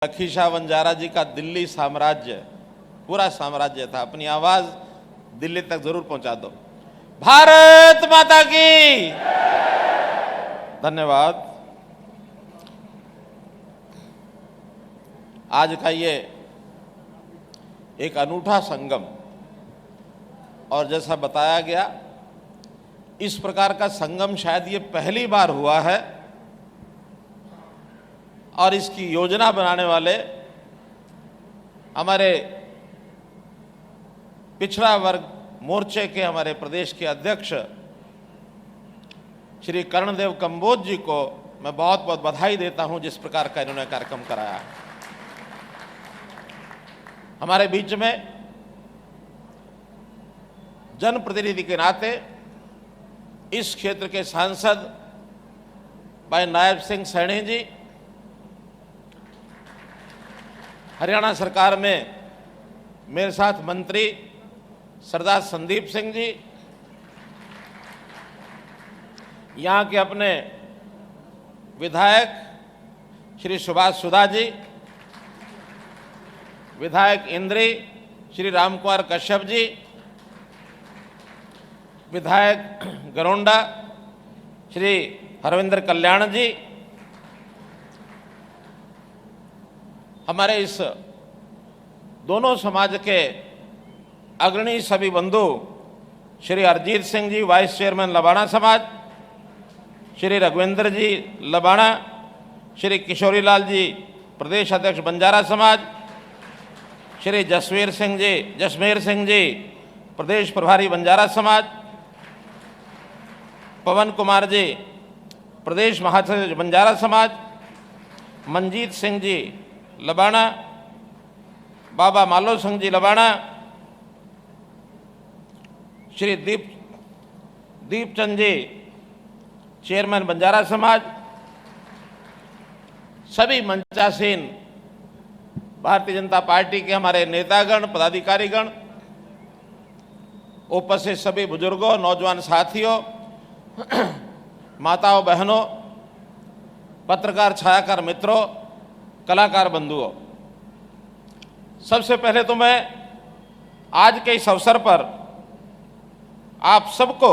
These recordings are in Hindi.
लखीशाह वंजारा जी का दिल्ली साम्राज्य, पूरा साम्राज्य था। अपनी आवाज दिल्ली तक जरूर पहुंचा दो। भारत माता की धन्यवाद। आज का ये एक अनूठा संगम, और जैसा बताया गया इस प्रकार का संगम शायद ये पहली बार हुआ है, और इसकी योजना बनाने वाले हमारे पिछड़ा वर्ग मोर्चे के हमारे प्रदेश के अध्यक्ष श्री कर्णदेव कंबोज जी को मैं बहुत बहुत बधाई देता हूं, जिस प्रकार का इन्होंने कार्यक्रम कराया है। हमारे बीच में जनप्रतिनिधि के नाते इस क्षेत्र के सांसद भाई नायब सिंह सैनी जी, हरियाणा सरकार में मेरे साथ मंत्री सरदार संदीप सिंह जी, यहाँ के अपने विधायक श्री सुभाष सुधा जी, विधायक इंद्री श्री रामकुमार कश्यप जी, विधायक गरोंडा श्री हरविंदर कल्याण जी, हमारे इस दोनों समाज के अग्रणी सभी बंधु श्री अरजीत सिंह जी, वाइस चेयरमैन लबाणा समाज, श्री रघुवेंद्र जी लबाणा, श्री किशोरीलाल जी प्रदेश अध्यक्ष बंजारा समाज, श्री जसमेर सिंह जी प्रदेश प्रभारी बंजारा समाज, पवन कुमार जी प्रदेश महासचिव बंजारा समाज, मंजीत सिंह जी लबाणा, बाबा मालो सिंह जी लबाणा, श्री दीपचंद जी चेयरमैन बंजारा समाज, सभी मंचासीन भारतीय जनता पार्टी के हमारे नेतागण, पदाधिकारीगण, उपस्थित सभी बुजुर्गों, नौजवान साथियों, माताओं बहनों, पत्रकार छायाकार मित्रों, कलाकार बंधुओं, सबसे पहले तो मैं आज के इस अवसर पर आप सबको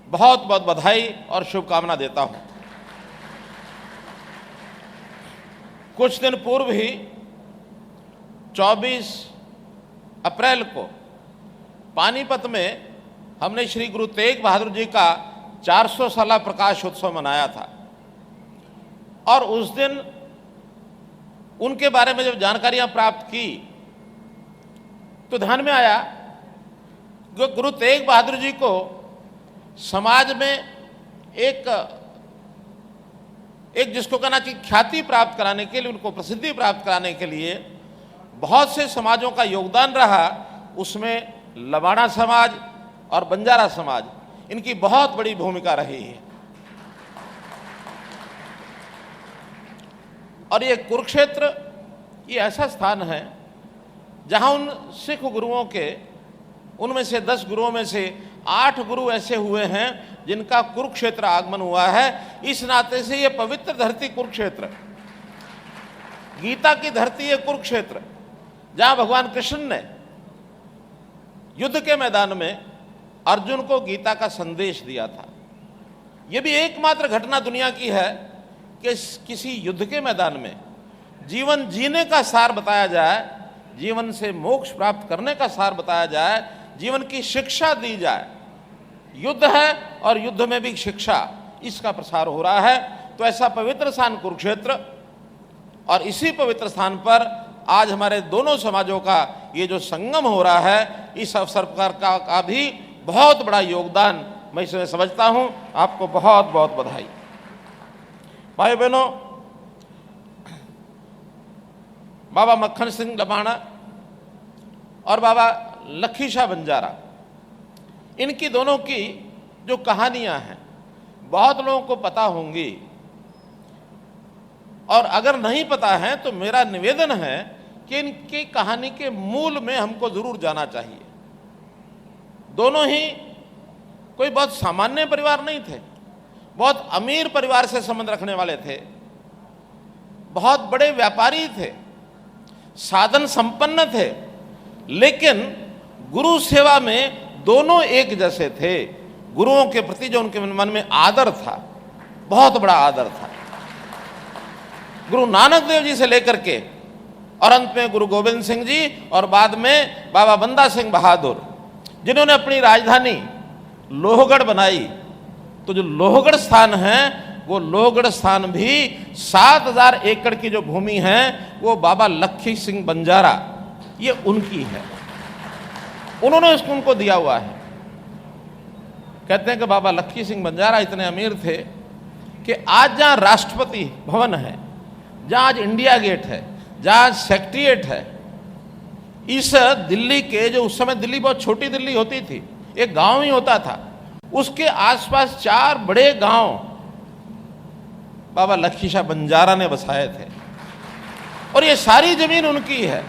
बहुत बहुत बधाई और शुभकामना देता हूं। कुछ दिन पूर्व ही 24 अप्रैल को पानीपत में हमने श्री गुरु तेग बहादुर जी का 400 साला प्रकाश उत्सव मनाया था, और उस दिन उनके बारे में जब जानकारियां प्राप्त की तो ध्यान में आया कि गुरु तेग बहादुर जी को समाज में एक जिसको कहना चाहिए ख्याति प्राप्त कराने के लिए, उनको प्रसिद्धि प्राप्त कराने के लिए बहुत से समाजों का योगदान रहा। उसमें लबाणा समाज और बंजारा समाज, इनकी बहुत बड़ी भूमिका रही है। और ये कुरुक्षेत्र ये ऐसा स्थान है जहां उन सिख गुरुओं के, उनमें से 10 गुरुओं में से 8 गुरु ऐसे हुए हैं जिनका कुरुक्षेत्र आगमन हुआ है। इस नाते से ये पवित्र धरती कुरुक्षेत्र, गीता की धरती है कुरुक्षेत्र, जहां भगवान कृष्ण ने युद्ध के मैदान में अर्जुन को गीता का संदेश दिया था। यह भी एकमात्र घटना दुनिया की है कि किसी युद्ध के मैदान में जीवन जीने का सार बताया जाए, जीवन से मोक्ष प्राप्त करने का सार बताया जाए, जीवन की शिक्षा दी जाए। युद्ध है और युद्ध में भी शिक्षा, इसका प्रसार हो रहा है। तो ऐसा पवित्र स्थान कुरुक्षेत्र, और इसी पवित्र स्थान पर आज हमारे दोनों समाजों का ये जो संगम हो रहा है, इस अवसर पर का भी बहुत बड़ा योगदान मैं इसमें समझता हूं। आपको बहुत बहुत बधाई। भाई बहनों, बाबा मक्खन सिंह लबाणा और बाबा लखीशाह बंजारा, इनकी दोनों की जो कहानियां हैं बहुत लोगों को पता होंगी, और अगर नहीं पता है तो मेरा निवेदन है कि इनकी कहानी के मूल में हमको जरूर जाना चाहिए। दोनों ही कोई बहुत सामान्य परिवार नहीं थे, बहुत अमीर परिवार से संबंध रखने वाले थे। बहुत बड़े व्यापारी थे, साधन संपन्न थे, लेकिन गुरु सेवा में दोनों एक जैसे थे। गुरुओं के प्रति जो उनके मन में आदर था, बहुत बड़ा आदर था। गुरु नानक देव जी से लेकर के और अंत में गुरु गोविंद सिंह जी और बाद में बाबा बंदा सिंह बहादुर, जिन्होंने अपनी राजधानी लोहगढ़ बनाई, तो जो लोहगढ़ स्थान है वो लोहगढ़ स्थान भी 7000 एकड़ की जो भूमि है वो बाबा लखी सिंह बंजारा, ये उनकी है। उन्होंने इसको उनको दिया हुआ है। कहते हैं कि बाबा लखी सिंह बंजारा इतने अमीर थे कि आज जहाँ राष्ट्रपति भवन है, जहाँ आज इंडिया गेट है, जहाँ सेक्रेटेरिएट है, इस दिल्ली के, जो उस समय दिल्ली बहुत छोटी दिल्ली होती थी, एक गांव ही होता था, उसके आसपास 4 बड़े गांव बाबा लखी शाह बंजारा ने बसाए थे और ये सारी जमीन उनकी है।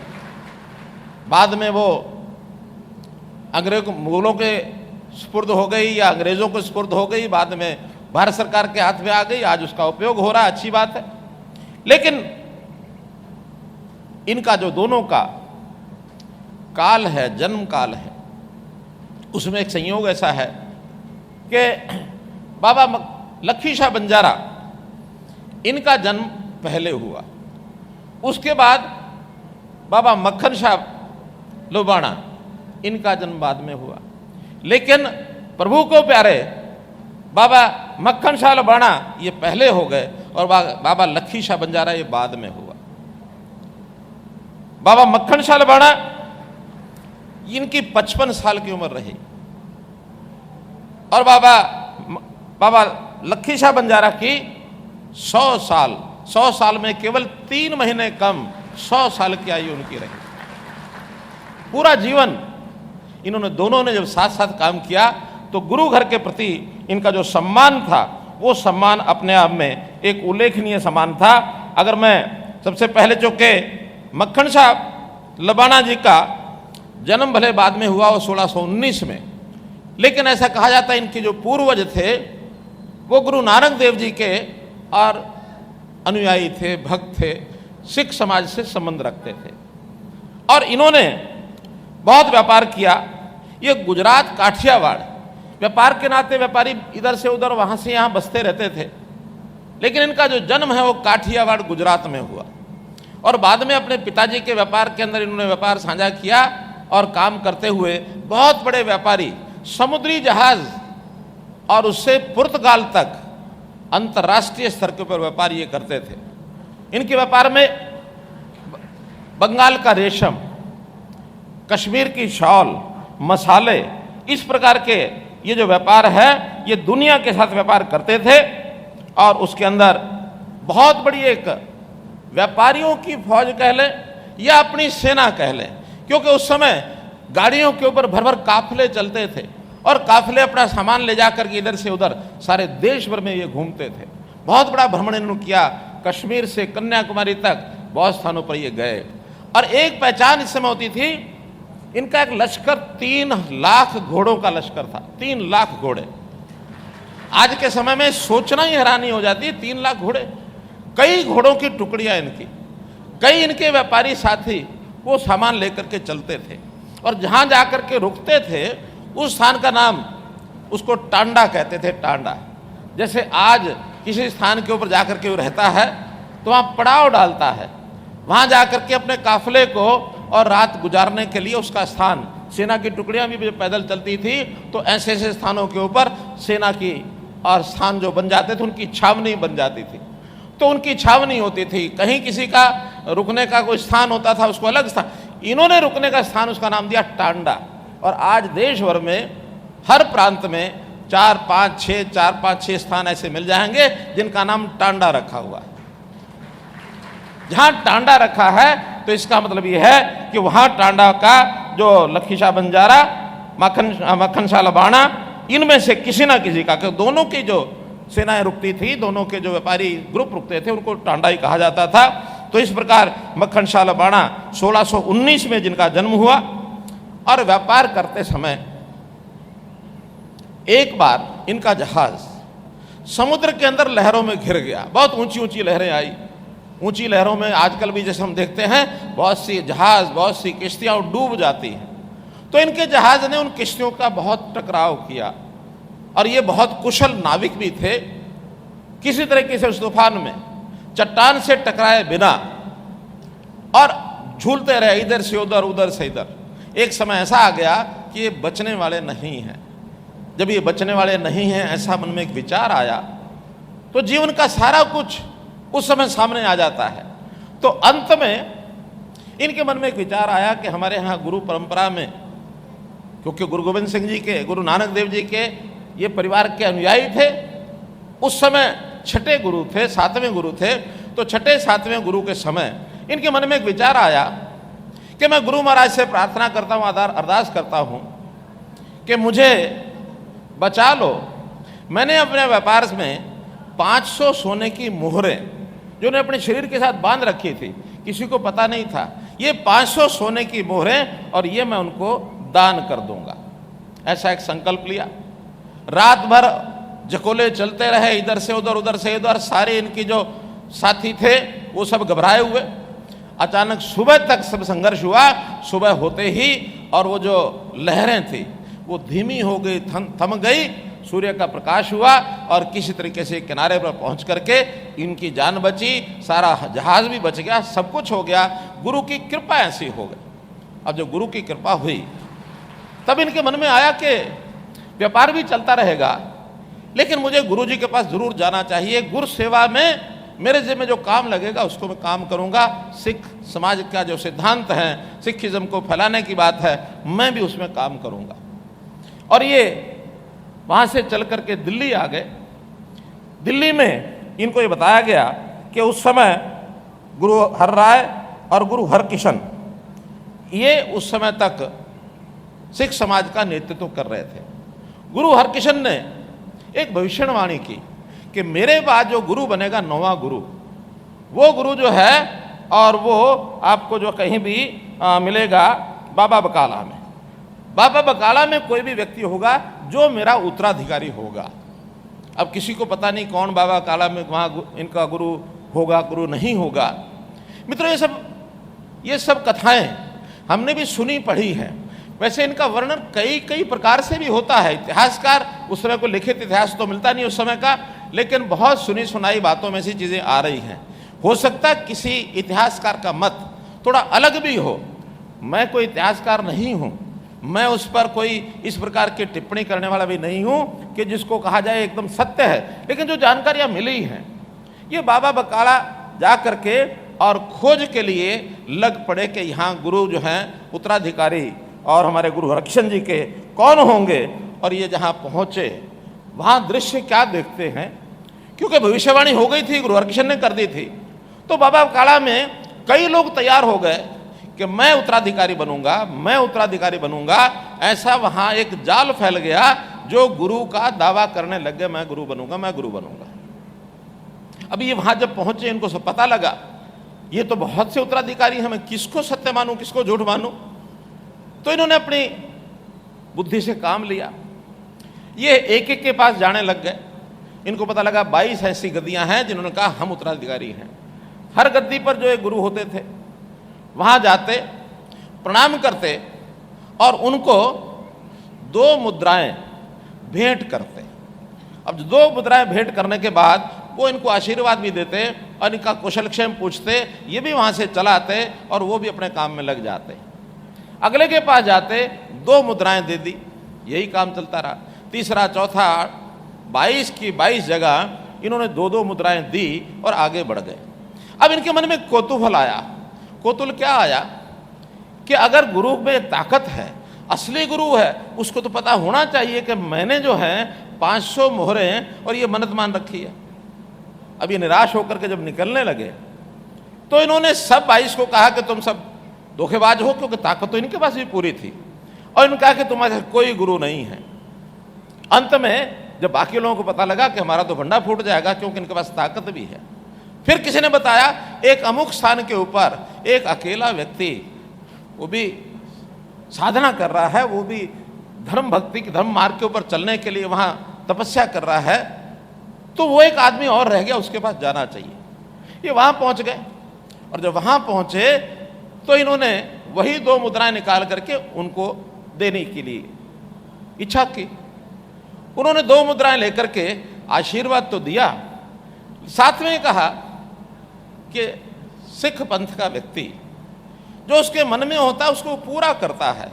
बाद में वो मुगलों के सुपुर्द हो गई या अंग्रेजों को सुपुर्द हो गई, बाद में भारत सरकार के हाथ में आ गई, आज उसका उपयोग हो रहा है, अच्छी बात है। लेकिन इनका जो दोनों का काल है, जन्म काल है, उसमें एक संयोग ऐसा है कि बाबा लखी शाह बंजारा, इनका जन्म पहले हुआ, उसके बाद बाबा मक्खन शाह लोबाणा, इनका जन्म बाद में हुआ। लेकिन प्रभु को प्यारे बाबा मक्खन शाह लोबाणा ये पहले हो गए और बाबा लखी शाह बंजारा ये बाद में हुआ। बाबा मक्खन शाह लोबाणा, इनकी 55 साल की उम्र रही और बाबा लखी शाह बंजारा की 100 साल में केवल 3 महीने कम 100 साल की आयु उनकी रही। पूरा जीवन इन्होंने दोनों ने जब साथ साथ काम किया तो गुरु घर के प्रति इनका जो सम्मान था, वो सम्मान अपने आप में एक उल्लेखनीय सम्मान था। अगर मैं सबसे पहले चूंकि मक्खन शाह लोबाणा जी का जन्म भले बाद में हुआ वो 1619 में, लेकिन ऐसा कहा जाता है इनके जो पूर्वज थे वो गुरु नानक देव जी के और अनुयायी थे, भक्त थे, सिख समाज से संबंध रखते थे और इन्होंने बहुत व्यापार किया। ये गुजरात काठियावाड़, व्यापार के नाते व्यापारी इधर से उधर वहाँ से यहाँ बसते रहते थे, लेकिन इनका जो जन्म है वो काठियावाड़ गुजरात में हुआ और बाद में अपने पिताजी के व्यापार के अंदर इन्होंने व्यापार साझा किया और काम करते हुए बहुत बड़े व्यापारी, समुद्री जहाज और उससे पुर्तगाल तक अंतर्राष्ट्रीय स्तर के ऊपर व्यापार ये करते थे। इनके व्यापार में बंगाल का रेशम, कश्मीर की शॉल, मसाले, इस प्रकार के ये जो व्यापार है ये दुनिया के साथ व्यापार करते थे और उसके अंदर बहुत बड़ी एक व्यापारियों की फौज कह लें या अपनी सेना कह लें, क्योंकि उस समय गाड़ियों के ऊपर भर भर काफिले चलते थे और काफिले अपना सामान ले जाकर के इधर से उधर सारे देश भर में ये घूमते थे। बहुत बड़ा भ्रमण इन्होंने किया, कश्मीर से कन्याकुमारी तक बहुत स्थानों पर ये गए और एक पहचान इस समय होती थी, इनका एक लश्कर 3 लाख घोड़ों का लश्कर था। 3 लाख घोड़े, आज के समय में सोचना ही हैरानी हो जाती है। 3 लाख घोड़े, कई घोड़ों की टुकड़ियां इनकी, कई इनके व्यापारी साथी वो सामान लेकर के चलते थे और जहां जाकर के रुकते थे उस स्थान का नाम उसको टांडा कहते थे। टांडा, जैसे आज किसी स्थान के ऊपर जाकर के वो रहता है तो वहाँ पड़ाव डालता है, वहाँ जाकर के अपने काफिले को और रात गुजारने के लिए उसका स्थान, सेना की टुकड़ियाँ भी पैदल चलती थी तो ऐसे ऐसे स्थानों के ऊपर सेना की और स्थान जो बन जाते थे उनकी छावनी बन जाती थी। तो उनकी छावनी होती थी, कहीं किसी का रुकने का कोई स्थान होता था उसको अलग स्थान, इन्होंने रुकने का स्थान उसका नाम दिया टांडा। और आज देश भर में हर प्रांत में 4-5-6 स्थान ऐसे मिल जाएंगे जिनका नाम टांडा रखा हुआ है। जहां टांडा रखा है तो इसका मतलब यह है कि वहां टांडा का जो लखी शाह बंजारा, मक्खन शाह लोबाणा, इनमें से किसी ना किसी का, दोनों की जो सेनाएं रुकती थी, दोनों के जो व्यापारी ग्रुप रुकते थे उनको टांडा ही कहा जाता था। तो इस प्रकार मक्खन शाह लोबाणा 1619 में जिनका जन्म हुआ और व्यापार करते समय एक बार इनका जहाज समुद्र के अंदर लहरों में घिर गया। बहुत ऊंची ऊंची लहरें आई, ऊंची लहरों में आजकल भी जैसे हम देखते हैं बहुत सी जहाज, बहुत सी किश्तियां डूब जाती हैं। तो इनके जहाज ने उन किश्तियों का बहुत टकराव किया और ये बहुत कुशल नाविक भी थे। किसी तरीके से उस तूफान में चट्टान से टकराए बिना और झूलते रहे, इधर से उधर, उधर से इधर। एक समय ऐसा आ गया कि ये बचने वाले नहीं हैं। जब ये बचने वाले नहीं हैं ऐसा मन में एक विचार आया तो जीवन का सारा कुछ उस समय सामने आ जाता है। तो अंत में इनके मन में एक विचार आया कि हमारे यहाँ गुरु परंपरा में, क्योंकि गुरु गोविंद सिंह जी के, गुरु नानक देव जी के ये परिवार के अनुयायी थे, उस समय छठे गुरु थे, सातवें गुरु थे। तो छठे सातवें गुरु के समय इनके मन में एक विचार आया कि मैं गुरु महाराज से प्रार्थना करता हूँ, अरदास करता हूँ कि मुझे बचा लो। मैंने अपने व्यापार में 500 सोने की मोहरें जो उन्हें अपने शरीर के साथ बांध रखी थी, किसी को पता नहीं था, ये 500 सोने की मोहरें और ये मैं उनको दान कर दूंगा। ऐसा एक संकल्प लिया। रात भर जकोले चलते रहे, इधर से उधर, उधर से इधर। सारे इनकी जो साथी थे वो सब घबराए हुए। अचानक सुबह तक सब संघर्ष हुआ। सुबह होते ही और वो जो लहरें थी वो धीमी हो गई, थम गई। सूर्य का प्रकाश हुआ और किसी तरीके से किनारे पर पहुंच करके इनकी जान बची, सारा जहाज भी बच गया, सब कुछ हो गया। गुरु की कृपा ऐसी हो गई। अब जब गुरु की कृपा हुई तब इनके मन में आया कि व्यापार भी चलता रहेगा लेकिन मुझे गुरु जी के पास जरूर जाना चाहिए। गुरु सेवा में मेरे जिम्मे जो काम लगेगा उसको मैं काम करूंगा। सिख समाज का जो सिद्धांत है, सिखिज्म को फैलाने की बात है, मैं भी उसमें काम करूंगा। और ये वहाँ से चल करके दिल्ली आ गए। दिल्ली में इनको ये बताया गया कि उस समय गुरु हर राय और गुरु हरकिशन ये उस समय तक सिख समाज का नेतृत्व कर रहे थे। गुरु हरकिशन ने एक भविष्यवाणी की कि मेरे बाद जो गुरु बनेगा, नौवां गुरु, वो गुरु जो है और वो आपको जो कहीं भी मिलेगा बाबा बकाला में। बाबा बकाला में कोई भी व्यक्ति होगा जो मेरा उत्तराधिकारी होगा। अब किसी को पता नहीं कौन बाबा बकाला में वहाँ इनका गुरु होगा, गुरु नहीं होगा। मित्रों, ये सब कथाएं हमने भी सुनी पढ़ी हैं। वैसे इनका वर्णन कई प्रकार से भी होता है। इतिहासकार उस समय को लिखित इतिहास तो मिलता नहीं उस समय का, लेकिन बहुत सुनी सुनाई बातों में से चीज़ें आ रही हैं। हो सकता है किसी इतिहासकार का मत थोड़ा अलग भी हो। मैं कोई इतिहासकार नहीं हूँ, मैं उस पर कोई इस प्रकार की टिप्पणी करने वाला भी नहीं हूँ कि जिसको कहा जाए एकदम सत्य है। लेकिन जो जानकारियाँ मिली हैं, ये बाबा बकाला जा करके और खोज के लिए लग पड़े कि यहाँ गुरु जो हैं उत्तराधिकारी और हमारे गुरु हरकिशन जी के कौन होंगे। और ये जहाँ पहुँचे वहाँ दृश्य क्या देखते हैं, क्योंकि भविष्यवाणी हो गई थी, गुरु हरकिशन ने कर दी थी। तो बाबा बकाला में कई लोग तैयार हो गए कि मैं उत्तराधिकारी बनूंगा, मैं उत्तराधिकारी बनूंगा। ऐसा वहाँ एक जाल फैल गया जो गुरु का दावा करने लग गए, मैं गुरु बनूंगा, मैं गुरु बनूंगा। अब ये वहाँ जब पहुँचे इनको सब पता लगा ये तो बहुत से उत्तराधिकारी हैं, मैं किसको सत्य मानूं, किसको झूठ मानूं। तो इन्होंने अपनी बुद्धि से काम लिया। ये एक एक के पास जाने लग गए। इनको पता लगा 22 ऐसी गद्दियां हैं जिन्होंने कहा हम उत्तराधिकारी हैं। हर गद्दी पर जो एक गुरु होते थे वहां जाते, प्रणाम करते और उनको 2 मुद्राएं भेंट करते। अब 2 मुद्राएं भेंट करने के बाद वो इनको आशीर्वाद भी देते और इनका कुशलक्षेम पूछते। ये भी वहां से चलाते और वो भी अपने काम में लग जाते। अगले के पास जाते, 2 मुद्राएं दे दी, यही काम चलता रहा। तीसरा, चौथा, 22 की 22 जगह इन्होंने 2-2 मुद्राएं दी और आगे बढ़ गए। अब इनके मन में कौतूहल आया। कौतूहल क्या आया कि अगर गुरु में ताकत है, असली गुरु है, उसको तो पता होना चाहिए कि मैंने जो है 500 मोहरें और ये मन्नत मान रखी है। अब ये निराश होकर के जब निकलने लगे तो इन्होंने सब 22 को कहा कि तुम सब धोखेबाज हो, क्योंकि ताकत तो इनके पास भी पूरी थी। और इन्होंने कहा कि तुम्हारे कोई गुरु नहीं है। अंत में जब बाकी लोगों को पता लगा कि हमारा तो भंडा फूट जाएगा, क्योंकि इनके पास ताकत भी है, फिर किसी ने बताया एक अमुक स्थान के ऊपर एक अकेला व्यक्ति, वो भी साधना कर रहा है, वो भी धर्म भक्ति के धर्म मार्ग के ऊपर चलने के लिए वहां तपस्या कर रहा है, तो वो एक आदमी और रह गया, उसके पास जाना चाहिए। ये वहां पहुंच गए। और जब वहां पहुंचे तो इन्होंने वही 2 मुद्राएं निकाल करके उनको देने के लिए इच्छा की। उन्होंने 2 मुद्राएं लेकर के आशीर्वाद तो दिया, साथ में कहा कि सिख पंथ का व्यक्ति जो उसके मन में होता है उसको पूरा करता है।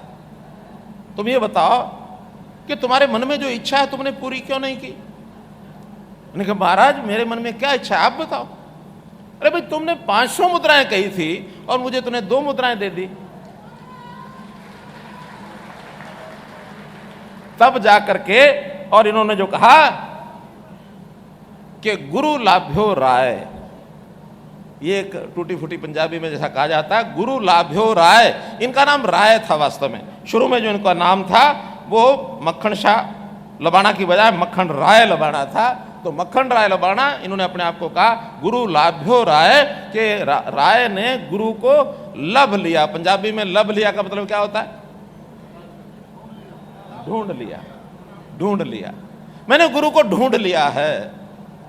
तुम ये बताओ कि तुम्हारे मन में जो इच्छा है तुमने पूरी क्यों नहीं की? मैंने कहा महाराज मेरे मन में क्या इच्छा है आप बताओ। अरे भाई तुमने 500 मुद्राएं कही थी और मुझे तुमने 2 मुद्राएं दे दी। तब जाकर के और इन्होंने जो कहा कि गुरु लाभ्यो राय, ये एक टूटी फूटी पंजाबी में जैसा कहा जाता है गुरु लाभ्यो राय, इनका नाम राय था वास्तव में। शुरू में जो इनका नाम था वो मक्खन शाह लबाणा की बजाय मक्खन राय लबाणा था। तो मक्खन राय लबाणा इन्होंने अपने आप को कहा गुरु लाभ्यो राय, के राय ने गुरु को लभ लिया। पंजाबी में लभ लिया का मतलब क्या होता है? ढूंढ लिया, ढूंढ लिया। मैंने गुरु को ढूंढ लिया है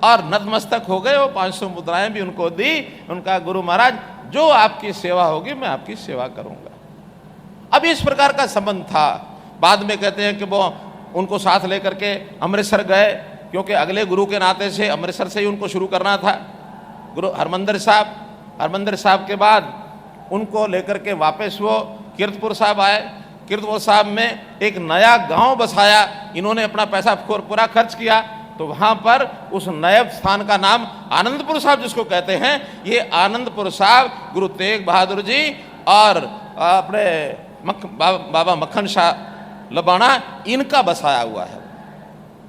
और नतमस्तक हो गए। वो 500 मुद्राएं भी उनको दी। उनका गुरु महाराज जो आपकी सेवा होगी मैं आपकी सेवा करूंगा। अब इस प्रकार का संबंध था। बाद में कहते हैं कि वो उनको साथ लेकर के अमृतसर गए, क्योंकि अगले गुरु के नाते से अमृतसर से ही उनको शुरू करना था। गुरु हरमंदिर साहब के बाद उनको लेकर के वापस वो कीरतपुर साहब आए। कीरतपुर साहब में एक नया गांव बसाया। इन्होंने अपना पैसा पूरा खर्च किया। तो वहां पर उस नए स्थान का नाम आनंदपुर साहब जिसको कहते हैं, ये आनंदपुर साहब गुरु तेग बहादुर जी और अपने बाबा मक्खन शाह लबाणा इनका बसाया हुआ है।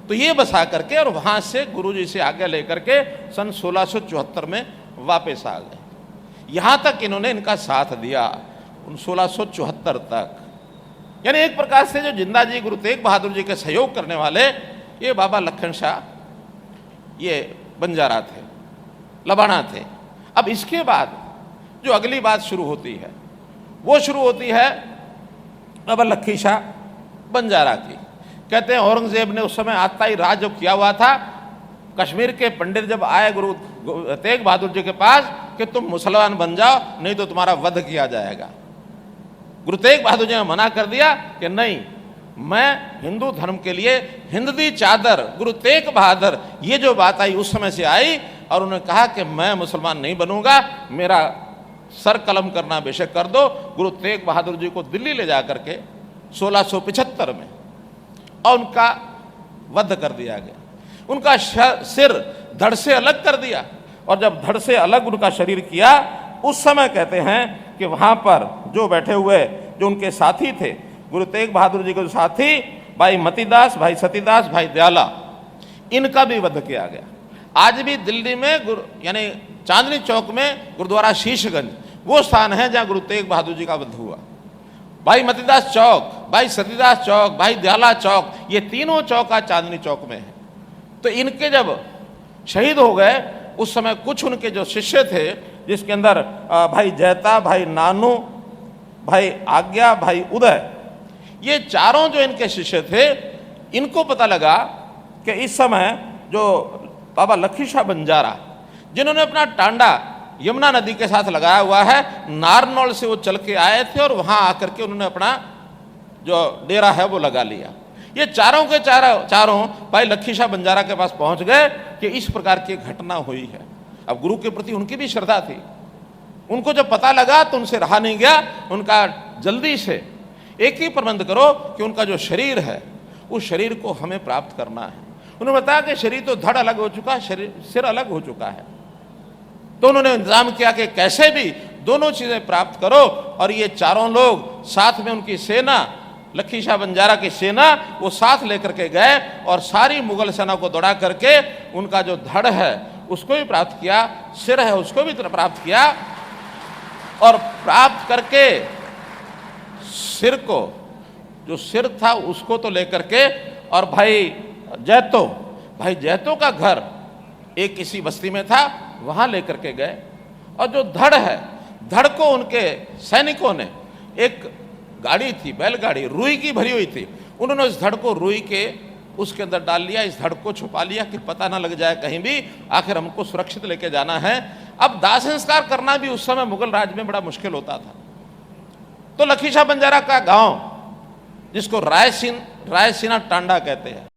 तो ये बसा करके और वहां से गुरु जी से आगे लेकर के सन 1674 में वापस आ गए। यहां तक इन्होंने इनका साथ दिया 1674 तक। यानी एक प्रकार से जो जिंदा जी गुरु तेग बहादुर जी के सहयोग करने वाले ये बाबा लखन शाह ये बंजारा थे, लबाणा थे। अब इसके बाद जो अगली बात शुरू होती है वो शुरू होती है बाबा लखी शाह बंजारा की। कहते हैं औरंगजेब ने उस समय आता ही राज जो किया हुआ था, कश्मीर के पंडित जब आए गुरु तेग बहादुर जी के पास कि तुम मुसलमान बन जाओ नहीं तो तुम्हारा वध किया जाएगा। गुरु तेग बहादुर जी ने मना कर दिया कि नहीं, मैं हिंदू धर्म के लिए हिंदी चादर, गुरु तेग बहादुर, ये जो बात आई उस समय से आई। और उन्होंने कहा कि मैं मुसलमान नहीं बनूंगा, मेरा सर कलम करना बेशक कर दो। गुरु तेग बहादुर जी को दिल्ली ले जाकर के 1675 में और उनका वध कर दिया गया। उनका सिर धड़ से अलग कर दिया। और जब धड़ से अलग उनका शरीर किया उस समय कहते हैं कि वहां पर जो बैठे हुए जो उनके साथी थे, गुरु तेग बहादुर जी के साथी भाई मतीदास, भाई सतीदास, भाई दयाला, इनका भी वध किया गया। आज भी दिल्ली में यानी चांदनी चौक में गुरुद्वारा शीशगंज वो स्थान है जहां गुरु तेग बहादुर जी का वध हुआ। भाई मतीदास चौक, भाई सतीदास चौक, भाई दयाला चौक, ये तीनों चौक आज चांदनी चौक में है। तो इनके जब शहीद हो गए उस समय कुछ उनके जो शिष्य थे, जिसके अंदर भाई जैता, भाई नानू, भाई आज्ञा, भाई उदय, ये चारों जो इनके शिष्य थे, इनको पता लगा कि इस समय जो बाबा लखी शाह बंजारा जिन्होंने अपना टांडा यमुना नदी के साथ लगाया हुआ है, नारनौल से वो चल के आए थे और वहां आकर के उन्होंने अपना जो डेरा है वो लगा लिया। ये चारों के चारों भाई लखी शाह बंजारा के पास पहुंच गए कि इस प्रकार की घटना हुई है। अब गुरु के प्रति उनकी भी श्रद्धा थी। उनको जब पता लगा तो उनसे रहा नहीं गया। उनका जल्दी से एक ही प्रबंध करो कि उनका जो शरीर है उस शरीर को हमें प्राप्त करना है। उन्होंने बताया कि शरीर तो धड़ अलग हो चुका है, सिर अलग हो चुका है। तो उन्होंने इंतजाम किया कि कैसे भी दोनों चीजें प्राप्त करो। और ये चारों लोग साथ में उनकी सेना, लखी शाह बंजारा की सेना, वो साथ लेकर के गए और सारी मुगल सेना को दौड़ा करके उनका जो धड़ है उसको भी प्राप्त किया, सिर है उसको भी प्राप्त किया। और प्राप्त करके सिर को, जो सिर था उसको तो लेकर के, और भाई जैतो का घर एक किसी बस्ती में था, वहां लेकर के गए। और जो धड़ है, धड़ को उनके सैनिकों ने, एक गाड़ी थी बैलगाड़ी रुई की भरी हुई थी, उन्होंने उस धड़ को रुई के उसके अंदर डाल लिया, इस धड़ को छुपा लिया कि पता ना लग जाए कहीं भी, आखिर हमको सुरक्षित लेके जाना है। अब दाह संस्कार करना भी उस समय मुगल राज में बड़ा मुश्किल होता था। तो लखीशाह बंजारा का गांव, जिसको रायसीना टांडा कहते हैं,